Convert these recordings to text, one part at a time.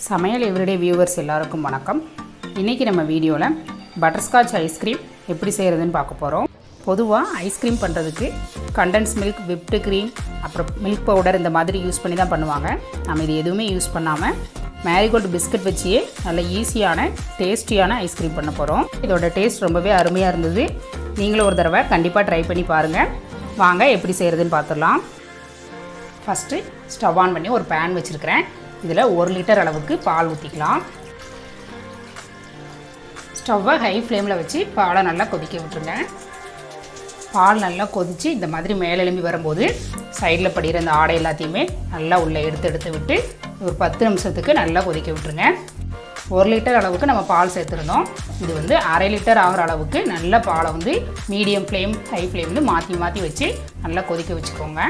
சமையல் everyday viewers எல்லாருக்கும் வணக்கம். இன்றைக்கி நம்ம வீடியோவில் பட்டர்ஸ்காட்ச் ஐஸ்கிரீம் எப்படி செய்கிறதுன்னு பார்க்க போகிறோம். பொதுவாக ஐஸ்கிரீம் பண்ணுறதுக்கு கண்டென்ஸ் மில்க், விப்டு க்ரீம், அப்புறம் மில்க் பவுடர் இந்த மாதிரி யூஸ் பண்ணி தான் பண்ணுவாங்க. நம்ம இது எதுவுமே யூஸ் பண்ணாமல் மேரிகோல்டு பிஸ்கட் வச்சியே நல்ல ஈஸியான டேஸ்டியான ஐஸ்கிரீம் பண்ண போகிறோம். இதோட டேஸ்ட் ரொம்பவே அருமையாக இருந்தது. நீங்களும் ஒரு தடவை கண்டிப்பாக ட்ரை பண்ணி பாருங்கள். வாங்க எப்படி செய்கிறதுன்னு பார்த்துடலாம். ஃபஸ்ட்டு ஸ்டவ் ஆன் பண்ணி ஒரு பேன் வச்சுருக்கிறேன். இதில் 1 லிட்டர் அளவுக்கு பால் ஊற்றிக்கலாம். ஸ்டவ்வை ஹை ஃப்ளேமில் வச்சு பாலை நல்லா கொதிக்க விட்டுருங்க. பால் நல்லா கொதித்து இந்த மாதிரி மேலே எழும்பி வரும்போது சைடில் படிகிற அந்த ஆடை எல்லாத்தையுமே நல்லா உள்ளே எடுத்து விட்டு ஒரு 10 நிமிஷத்துக்கு நல்லா கொதிக்க விட்டுருங்க. 1 லிட்டர் அளவுக்கு நம்ம பால் சேர்த்துருந்தோம். இது வந்து அரை லிட்டர் ஆகிற அளவுக்கு நல்ல பாலை வந்து மீடியம் ஃப்ளேம், ஹை ஃப்ளேமில் மாற்றி வச்சு நல்லா கொதிக்க வச்சுக்கோங்க.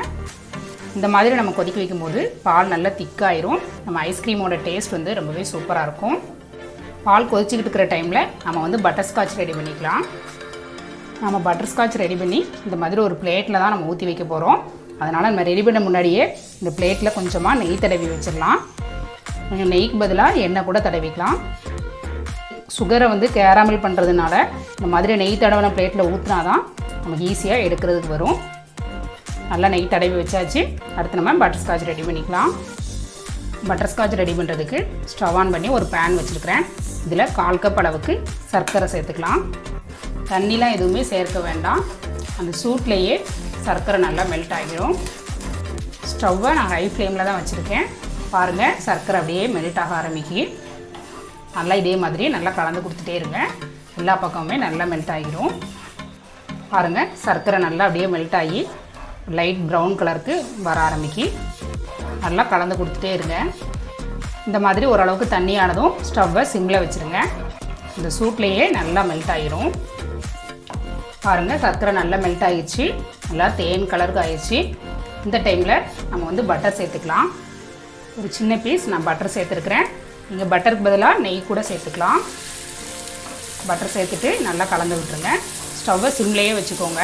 இந்த மாதிரி நம்ம கொதிக்க வைக்கும்போது பால் நல்லா திக்காயிரும். நம்ம ஐஸ்கிரீமோட டேஸ்ட் வந்து ரொம்பவே சூப்பராக இருக்கும். பால் கொதிச்சுக்கிட்டு இருக்கிற டைமில் நம்ம வந்து பட்டர்ஸ்காட்ச் ரெடி பண்ணிக்கலாம். நம்ம பட்டர்ஸ்காட்ச் ரெடி பண்ணி இந்த மாதிரி ஒரு பிளேட்டில் தான் நம்ம ஊற்றி வைக்க போகிறோம். அதனால் நம்ம ரெடி பண்ண முன்னாடியே இந்த பிளேட்டில் கொஞ்சமாக நெய் தடவி வச்சிடலாம். கொஞ்சம் நெய்க்கு பதிலாக எண்ணெய் கூட தடவிக்கலாம். சுகரை வந்து கேராமல் பண்ணுறதுனால இந்த மாதிரி நெய் தடவின பிளேட்டில் ஊற்றினா தான் நமக்கு ஈஸியாக எடுக்கிறதுக்கு வரும். நல்லா நெய் தடவி வச்சாச்சு. அடுத்து நம்ம பட்டர்ஸ்காட்ச் ரெடி பண்ணிக்கலாம். பட்டர்ஸ்காட்ச் ரெடி பண்ணுறதுக்கு ஸ்டவ் ஆன் பண்ணி ஒரு பேன் வச்சுருக்கிறேன். இதில் 1/4 கப் அளவுக்கு சர்க்கரை சேர்த்துக்கலாம். தண்ணிலாம் எதுவுமே சேர்க்க வேண்டாம். அந்த சூட்லேயே சர்க்கரை நல்லா மெல்ட் ஆகிடும். ஸ்டவ்வை நான் ஹை ஃப்ளேமில் தான் வச்சுருக்கேன். பாருங்கள், சர்க்கரை அப்படியே மெல்ட் ஆக ஆரம்பிக்கி. நல்லா இதே மாதிரி நல்லா கலந்து கொடுத்துட்டே இருங்க. எல்லா பக்கமுமே நல்லா மெல்ட் ஆகிடும். பாருங்கள், சர்க்கரை நல்லா அப்படியே மெல்ட் ஆகி லைட் ப்ரௌன் கலருக்கு வர ஆரம்பிக்கி. நல்லா கலந்து கொடுத்துட்டே இருங்க. இந்த மாதிரி ஓரளவுக்கு தண்ணியானதும் ஸ்டவ்வை சிம்மில் வச்சுருங்க. இந்த சூட்லேயே நல்லா மெல்ட் ஆகிரும். பாருங்கள், சர்க்கரை நல்லா மெல்ட் ஆகிடுச்சு. நல்லா தேன் கலருக்கு ஆகிடுச்சு. இந்த டைமில் நம்ம வந்து பட்டர் சேர்த்துக்கலாம். ஒரு சின்ன பீஸ் நான் பட்டர் சேர்த்துருக்குறேன். நீங்கள் பட்டருக்கு பதிலாக நெய் கூட சேர்த்துக்கலாம். பட்டர் சேர்த்துட்டு நல்லா கலந்து விட்டுருங்க. ஸ்டவ்வை சிம்லேயே வச்சுக்கோங்க.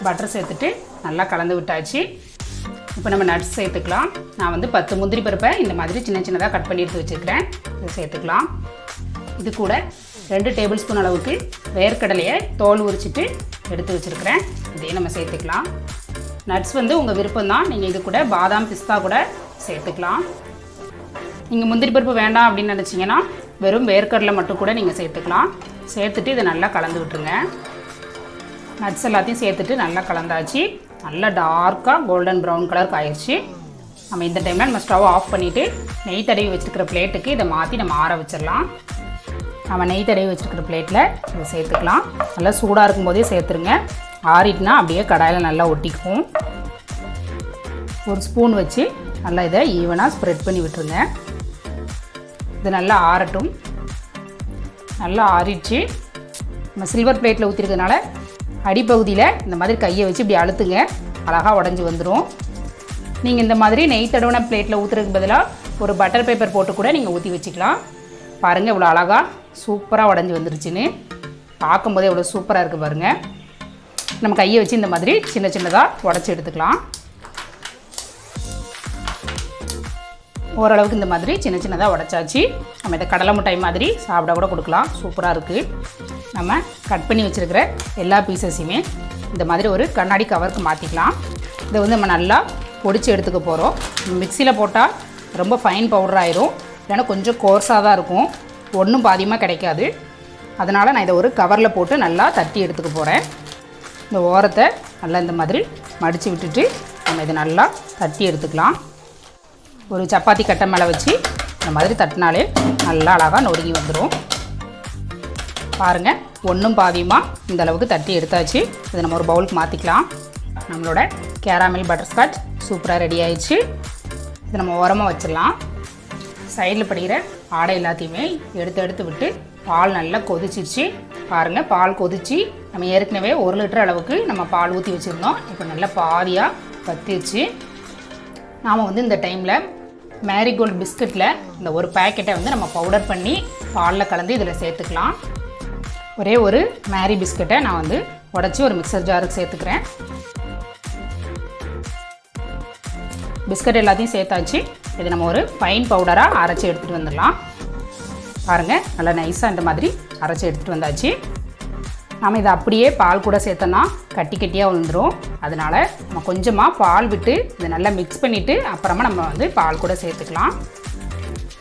பட்டர் சேர்த்துட்டு நல்லா கலந்து விட்டாச்சு. இப்போ நம்ம நட்ஸ் சேர்த்துக்கலாம். நான் வந்து 10 முந்திரி பருப்பை இந்த மாதிரி சின்னதாக கட் பண்ணி எடுத்து வச்சுருக்கிறேன். இதை சேர்த்துக்கலாம். இது கூட 2 டேபிள் ஸ்பூன் அளவுக்கு வேர்க்கடலையை தோல் உரிச்சிட்டு எடுத்து வச்சுருக்கிறேன். இதையும் நம்ம சேர்த்துக்கலாம். நட்ஸ் வந்து உங்கள் விருப்பம்தான். நீங்கள் இது கூட பாதாம், பிஸ்தா கூட சேர்த்துக்கலாம். நீங்கள் முந்திரி பருப்பு வேண்டாம் அப்படின்னு நினச்சிங்கன்னா வெறும் வேர்க்கடலை மட்டும் கூட நீங்கள் சேர்த்துக்கலாம். சேர்த்துட்டு இதை நல்லா கலந்து விட்டுருங்க. நட்ஸ் எல்லாத்தையும் சேர்த்துட்டு நல்லா கலந்தாச்சு. நல்லா டார்க்காக கோல்டன் ப்ரௌன் கலருக்கு ஆயிடுச்சு. நம்ம இந்த டைமில் நம்ம ஸ்டவ் ஆஃப் பண்ணிவிட்டு நெய் தடவி வச்சுருக்கிற பிளேட்டுக்கு இதை மாற்றி நம்ம ஆற வச்சிடலாம். நம்ம நெய் தடவி வச்சுருக்கிற பிளேட்டில் இதை சேர்த்துக்கலாம். நல்லா சூடாக இருக்கும்போதே சேர்த்துருங்க. ஆறிட்டுனா அப்படியே கடாயில் நல்லா ஒட்டிக்கும். ஒரு ஸ்பூன் வச்சு நல்லா இதை ஈவனாக ஸ்ப்ரெட் பண்ணி விட்டுருங்க. இது நல்லா ஆறட்டும். நல்லா ஆறிடுச்சு. நம்ம சில்வர் பிளேட்டில் ஊற்றிருக்கிறதுனால அடிப்பகுதியில் இந்த மாதிரி கையை வச்சு இப்படி அழுத்துங்க. அழகாக உடஞ்சி வந்துடும். நீங்கள் இந்த மாதிரி நெய் தடவின பிளேட்டில் ஊற்றுறதுக்கு பதிலாக ஒரு பட்டர் பேப்பர் போட்டு கூட நீங்கள் ஊற்றி வச்சுக்கலாம். பாருங்கள், இவ்வளோ அழகாக சூப்பராக உடஞ்சி வந்துருச்சுன்னு. பார்க்கும்போதே எவ்வளோ சூப்பராக இருக்குது பாருங்கள். நம்ம கையை வச்சு இந்த மாதிரி சின்னதாக உடச்சி எடுத்துக்கலாம். ஓரளவுக்கு இந்த மாதிரி சின்னதாக உடச்சாச்சு. நம்ம இதை கடலை மிட்டாய் மாதிரி சாப்பிட கூட கொடுக்கலாம். சூப்பராக இருக்குது. நம்ம கட் பண்ணி வச்சுருக்கிற எல்லா பீசஸையுமே இந்த மாதிரி ஒரு கண்ணாடி கவருக்கு மாற்றிக்கலாம். இதை வந்து நம்ம நல்லா பொடிச்சு எடுத்துக்க போகிறோம். மிக்சியில் போட்டால் ரொம்ப ஃபைன் பவுடர் ஆயிரும். இல்லைன்னா கொஞ்சம் கோர்ஸாக தான் இருக்கும். ஒன்றும் பாதியமாக கிடைக்காது. அதனால் நான் இதை ஒரு கவரில் போட்டு நல்லா தட்டி எடுத்துக்க போகிறேன். இந்த ஓரத்தை நல்லா இந்த மாதிரி மடித்து விட்டுட்டு நம்ம இதை நல்லா தட்டி எடுத்துக்கலாம். ஒரு சப்பாத்தி கட்டை மேலே வச்சு இந்த மாதிரி தட்டினாலே நல்லா அழகாக நொறுங்கி வந்துடும். பாருங்கள், ஒன்றும் பாதியமாக இந்த அளவுக்கு தட்டி எடுத்தாச்சு. இதை நம்ம ஒரு பவுலுக்கு மாற்றிக்கலாம். நம்மளோட கேராமல் பட்டர்ஸ்காட்ச் சூப்பராக ரெடி ஆயிடுச்சு. இதை நம்ம ஓரமாக வச்சிடலாம். சைடில் படிக்கிற ஆடை எல்லாத்தையுமே எடுத்து விட்டு பால் நல்லா கொதிச்சிருச்சு. பாருங்கள், பால் கொதிச்சு நம்ம ஏற்கனவே 1 லிட்டர் அளவுக்கு நம்ம பால் ஊற்றி வச்சுருந்தோம். இப்போ நல்லா பாதியாக வத்திருச்சு. நாம் வந்து இந்த டைமில் மேரிகோல்டு பிஸ்கட்டில் இந்த ஒரு பேக்கெட்டை வந்து நம்ம பவுடர் பண்ணி பாலில் கலந்து இதில் சேர்த்துக்கலாம். ஒரே ஒரு மேரி பிஸ்கட்டை நான் வந்து உடச்சி ஒரு மிக்சர் ஜாருக்கு சேர்த்துக்கிறேன். பிஸ்கட் எல்லாத்தையும் சேர்த்தாச்சு. இது நம்ம ஒரு ஃபைன் பவுடராக அரைச்சி எடுத்துகிட்டு வந்துடலாம். பாருங்கள், நல்லா நைஸாக இந்த மாதிரி அரைச்சி எடுத்துகிட்டு வந்தாச்சு. நம்ம இதை அப்படியே பால் கூட சேர்த்தோன்னா கட்டி கட்டியாக விழுந்துடும். அதனால் நம்ம கொஞ்சமாக பால் விட்டு இதை நல்லா மிக்ஸ் பண்ணிவிட்டு அப்புறமா நம்ம வந்து பால் கூட சேர்த்துக்கலாம்.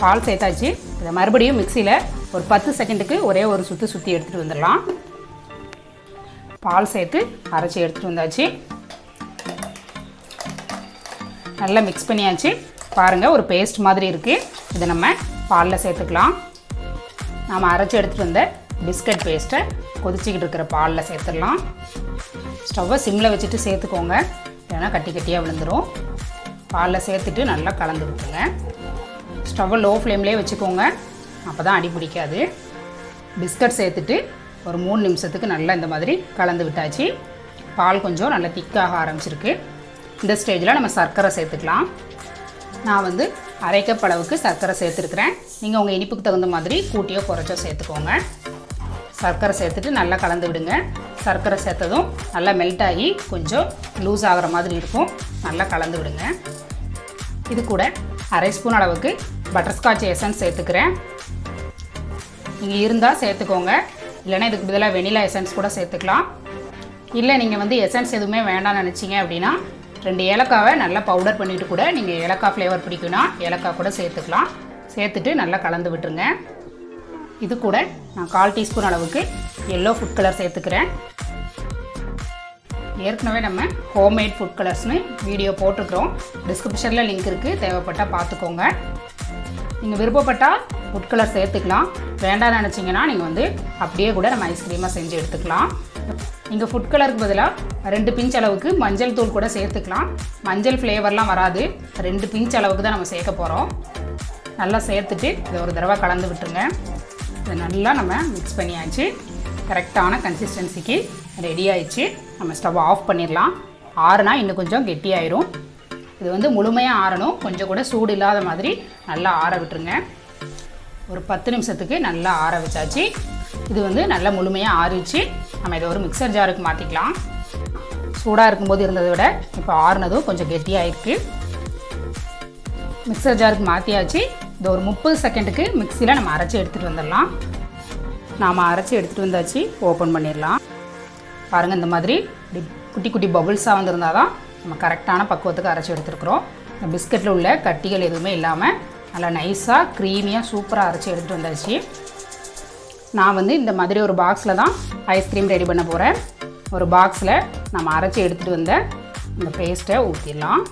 பால் சேர்த்தாச்சு. இதை மறுபடியும் மிக்சியில் ஒரு 10 செகண்டுக்கு ஒரே ஒரு சுற்றி எடுத்துகிட்டு வந்துடலாம். பால் சேர்த்து அரைச்சி எடுத்துகிட்டு வந்தாச்சு. நல்லா மிக்ஸ் பண்ணியாச்சு. பாருங்கள், ஒரு பேஸ்ட் மாதிரி இருக்குது. இதை நம்ம பாலில் சேர்த்துக்கலாம். நாம் அரைச்சி எடுத்துகிட்டு வந்த பிஸ்கட் பேஸ்ட்டை கொதிச்சிக்கிட்டு இருக்கிற பாலில் சேர்த்துடலாம். ஸ்டவ்வை சிம்மில் வச்சுட்டு சேர்த்துக்கோங்க, இல்லைன்னா கட்டி கட்டியாக விழுந்துடும். பாலில் சேர்த்துட்டு நல்லா கலந்து விட்டுருங்க. ஸ்டவ்வை லோ ஃப்ளேம்லேயே வச்சுக்கோங்க, அப்போ தான் அடி பிடிக்காது. பிஸ்கட் சேர்த்துட்டு ஒரு 3 நிமிஷத்துக்கு நல்லா இந்த மாதிரி கலந்து விட்டாச்சு. பால் கொஞ்சம் நல்லா திக்காக ஆரம்பிச்சிருக்கு. இந்த ஸ்டேஜில் நம்ம சர்க்கரை சேர்த்துக்கலாம். நான் வந்து 1/2 கப் அளவுக்கு சர்க்கரை சேர்த்துருக்குறேன். நீங்கள் உங்கள் இனிப்புக்கு தகுந்த மாதிரி கூட்டியோ குறைச்சோ சேர்த்துக்கோங்க. சர்க்கரை சேர்த்துட்டு நல்லா கலந்து விடுங்க. சர்க்கரை சேர்த்ததும் நல்லா மெல்ட் ஆகி கொஞ்சம் லூஸ் ஆகிற மாதிரி இருக்கும். நல்லா கலந்து விடுங்க. இது கூட 1/2 ஸ்பூன் அளவுக்கு பட்டர்ஸ்காட்ச் எசன்ஸ் சேர்த்துக்கிறேன். நீங்கள் இருந்தால் சேர்த்துக்கோங்க, இல்லைன்னா இதுக்கு பதிலாக வெனிலா எசன்ஸ் கூட சேர்த்துக்கலாம். இல்லை நீங்கள் வந்து எசன்ஸ் எதுவுமே வேண்டாம்னு நினச்சிங்க அப்படின்னா 2 ஏலக்காவை நல்லா பவுடர் பண்ணிவிட்டு கூட நீங்கள் ஏலக்காய் ஃப்ளேவர் பிடிக்குன்னா ஏலக்காய் கூட சேர்த்துக்கலாம். சேர்த்துட்டு நல்லா கலந்து விட்டுருங்க. இது கூட நான் 1/4 டீஸ்பூன் அளவுக்கு எல்லோ ஃபுட் கலர் சேர்த்துக்கிறேன். ஏற்கனவே நம்ம ஹோம்மேட் ஃபுட் கலர்ஸ்னு வீடியோ போட்டுக்கிறோம். டிஸ்கிரிப்ஷனில் லிங்க் இருக்குது, தேவைப்பட்டால் பார்த்துக்கோங்க. நீங்கள் விருப்பப்பட்டால் ஃபுட் கலர் சேர்த்துக்கலாம். வேண்டாம்னு நினச்சிங்கன்னா நீங்கள் வந்து அப்படியே கூட நம்ம ஐஸ்கிரீமாக செஞ்சு எடுத்துக்கலாம். நீங்கள் ஃபுட் கலருக்கு பதிலாக 2 பிஞ்ச் அளவுக்கு மஞ்சள் தூள் கூட சேர்த்துக்கலாம். மஞ்சள் ஃப்ளேவர்லாம் வராது, 2 பிஞ்ச் அளவுக்கு தான் நம்ம சேர்க்க போகிறோம். நல்லா சேர்த்துட்டு இதை ஒரு தடவை கலந்து விட்டுருங்க. இதை நல்லா நம்ம மிக்ஸ் பண்ணியாச்சு. கரெக்டான கன்சிஸ்டன்சிக்கு ரெடி ஆயிடுச்சு. நம்ம ஸ்டவ் ஆஃப் பண்ணிடலாம். ஆறுனா இன்னும் கொஞ்சம் கெட்டியாயிரும். இது வந்து முழுமையாக ஆறணும், கொஞ்சம் கூட சூடு இல்லாத மாதிரி நல்லா ஆற விட்டுருங்க. ஒரு 10 நிமிஷத்துக்கு நல்லா ஆற வச்சாச்சு. இது வந்து நல்லா முழுமையாக ஆறிச்சு. நம்ம இதை ஒரு மிக்சர் ஜாருக்கு மாற்றிக்கலாம். சூடாக இருக்கும்போது இருந்ததை விட இப்போ ஆறுனதும் கொஞ்சம் கெட்டியாகிருக்கு. மிக்சர் ஜாருக்கு மாற்றியாச்சு. இது ஒரு 30 செகண்டுக்கு மிக்சியில் நம்ம அரைச்சி எடுத்துகிட்டு வந்துடலாம். நாம் அரைச்சி எடுத்துகிட்டு வந்தாச்சு. ஓப்பன் பண்ணிடலாம். பாருங்கள், இந்த மாதிரி குட்டி குட்டி பபுள்ஸாக வந்திருந்தால் தான் நம்ம கரெக்டான பக்குவத்துக்கு அரைச்சி எடுத்துருக்குறோம். இந்த பிஸ்கட்டில் உள்ள கட்டிகள் எதுவுமே இல்லாமல் நல்லா நைஸாக க்ரீமியாக சூப்பராக அரைச்சி எடுத்துகிட்டு வந்தாச்சு. நான் வந்து இந்த மாதிரி ஒரு பாக்ஸில் தான் ஐஸ்கிரீம் ரெடி பண்ண போகிறேன். ஒரு பாக்ஸில் நம்ம அரைச்சி எடுத்துகிட்டு வந்த இந்த பேஸ்ட்டை ஊற்றிடலாம்.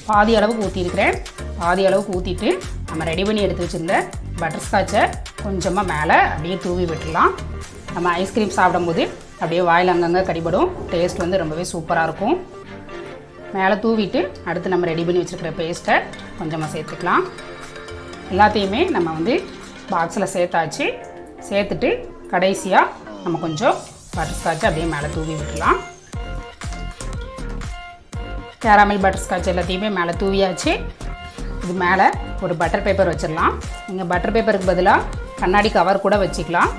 பாதி அளவுக்கு ஊற்றிருக்கிறேன். பாதி அளவுக்கு ஊற்றிட்டு நம்ம ரெடி பண்ணி எடுத்து வச்சுருந்த பட்டர்ஸ்காட்சை கொஞ்சமாக மேலே அப்படியே தூவி விட்டுடலாம். நம்ம ஐஸ்கிரீம் சாப்பிடும்போது அப்படியே வாயில் அங்கங்கே கடிபடும். டேஸ்ட் வந்து ரொம்பவே சூப்பராக இருக்கும். மேலே தூவிட்டு அடுத்து நம்ம ரெடி பண்ணி வச்சுருக்கிற பேஸ்ட்டை கொஞ்சமாக சேர்த்துக்கலாம். எல்லாத்தையுமே நம்ம வந்து பாக்ஸில் சேர்த்தாச்சு. சேர்த்துட்டு கடைசியாக நம்ம கொஞ்சம் பட்டர்ஸ்காட்சை அப்படியே மேலே தூவி விட்டுலாம். கேரமல் பட்டர்ஸ்காட்ச் எல்லாத்தையுமே மேலே தூவியாச்சு. இது மேலே ஒரு பட்டர் பேப்பர் வச்சிடலாம். நீங்கள் பட்டர் பேப்பருக்கு பதிலாக கண்ணாடி கவர் கூட வச்சுக்கலாம்.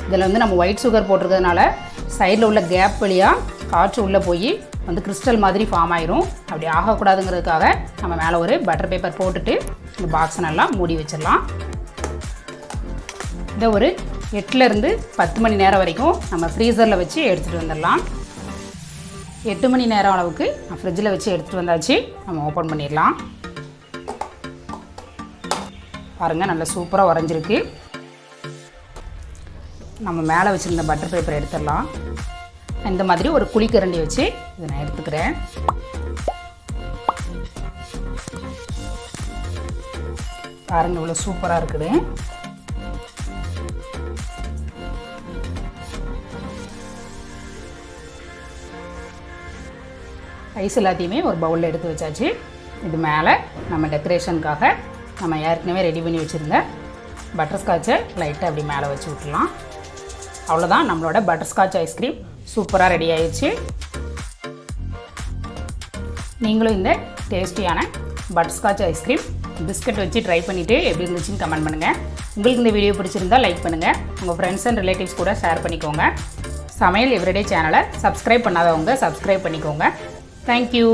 இதில் வந்து நம்ம ஒயிட் சுகர் போட்டிருக்கிறதுனால சைடில் உள்ள கேப் வழியாக காற்று உள்ளே போய் வந்து கிறிஸ்டல் மாதிரி ஃபார்ம் ஆயிரும். அப்படி ஆகக்கூடாதுங்கிறதுக்காக நம்ம மேலே ஒரு பட்டர் பேப்பர் போட்டுட்டு இந்த பாக்ஸை நல்லா மூடி வச்சிடலாம். இதை ஒரு 8லேருந்து 10 மணி நேரம் வரைக்கும் நம்ம ஃப்ரீசரில் வச்சு எடுத்துகிட்டு வந்துடலாம். 8 மணி நேரம் அளவுக்கு நான் ஃப்ரிட்ஜில் வச்சு எடுத்துகிட்டு வந்தாச்சு. நம்ம ஓப்பன் பண்ணிடலாம். பாருங்கள், நல்லா சூப்பராக உறைஞ்சிருக்கு. நம்ம மேலே வச்சுருந்த பட்டர் பேப்பர் எடுத்துடலாம். இந்த மாதிரி ஒரு குழிக்கரண்டி வச்சு இதை நான் எடுத்துக்கிறேன். பாருங்கள், இவ்வளோ சூப்பராக இருக்குது. ஐஸ் எல்லாத்தையுமே ஒரு பவுலில் எடுத்து வச்சாச்சு. இது மேலே நம்ம டெக்கரேஷனுக்காக நம்ம ஏற்கனவே ரெடி பண்ணி வச்சுருந்த பட்டர்ஸ்காட்சை லைட்டாக அப்படி மேலே வச்சு விட்டுலாம். அவ்வளோதான், நம்மளோட பட்டர்ஸ்காட்ச் ஐஸ்கிரீம் சூப்பராக ரெடி ஆயிடுச்சு. நீங்களும் இந்த டேஸ்டியான பட்டர்ஸ்காட்ச் ஐஸ்கிரீம் பிஸ்கட் வச்சு ட்ரை பண்ணிவிட்டு எப்படி இருந்துச்சுன்னு கமெண்ட் பண்ணுங்கள். உங்களுக்கு இந்த வீடியோ பிடிச்சிருந்தால் லைக் பண்ணுங்கள். உங்கள் ஃப்ரெண்ட்ஸ் அண்ட் ரிலேட்டிவ்ஸ் கூட ஷேர் பண்ணிக்கோங்க. சமையல் எவ்ரிடே சேனலை சப்ஸ்கிரைப் பண்ணாதவங்க சப்ஸ்கிரைப் பண்ணிக்கோங்க. தேங்க்யூ.